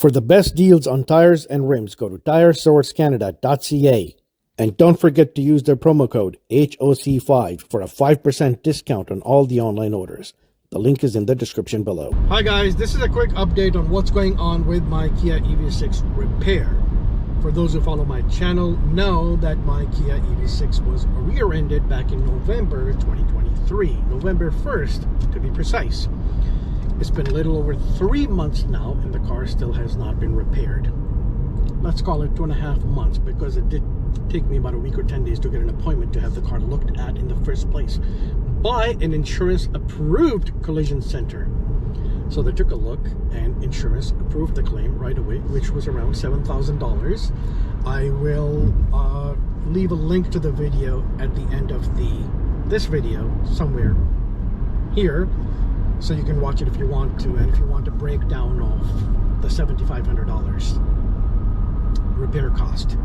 For the best deals on tires and rims, go to tiresourcecanada.ca. And don't forget to use their promo code HOC5 for a 5% discount on all the online orders. The link is in the description below. Hi guys, this is a quick update on what's going on with my Kia EV6 repair. For those who follow my channel know that my Kia EV6 was rear-ended back in November 2023, November 1st to be precise. It's been a little over 3 months now and the car still has not been repaired. Let's call it 2.5 months because it did take me about a week or 10 days to get an appointment to have the car looked at in the first place by an insurance approved collision center. So they took a look and insurance approved the claim right away, which was around $7,000. I will leave a link to the video at the end of this video somewhere here, so you can watch it if you want to, and if you want a breakdown of the $7,500 repair cost.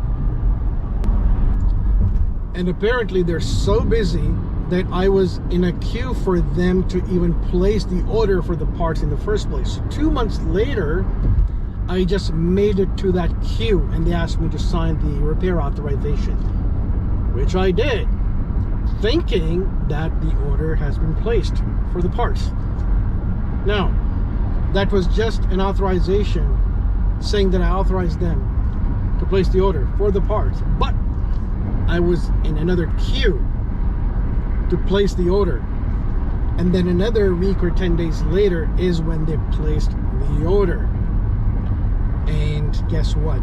And apparently they're so busy that I was in a queue for them to even place the order for the parts in the first place. So 2 months later, I just made it to that queue and they asked me to sign the repair authorization, which I did, thinking that the order has been placed for the parts. Now, that was just an authorization saying that I authorized them to place the order for the parts, but I was in another queue to place the order, and then another week or 10 days later is when they placed the order. And guess what?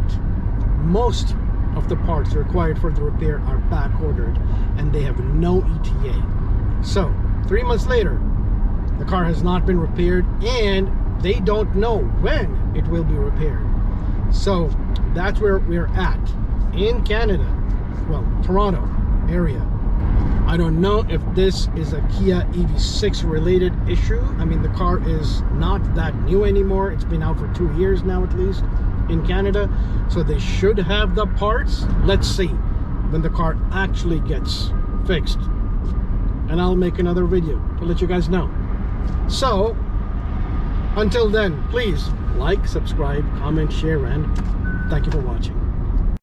Most of the parts required for the repair are back ordered and they have no ETA. So 3 months later, the car has not been repaired and they don't know when it will be repaired. So that's where we're at in Canada, well, Toronto area. I don't know if this is a Kia EV6 related issue. I mean, the car is not that new anymore. It's been out for 2 years now at least in Canada. So they should have the parts. Let's see when the car actually gets fixed. And I'll make another video to let you guys know. So, until then, please like, subscribe, comment, share, and thank you for watching.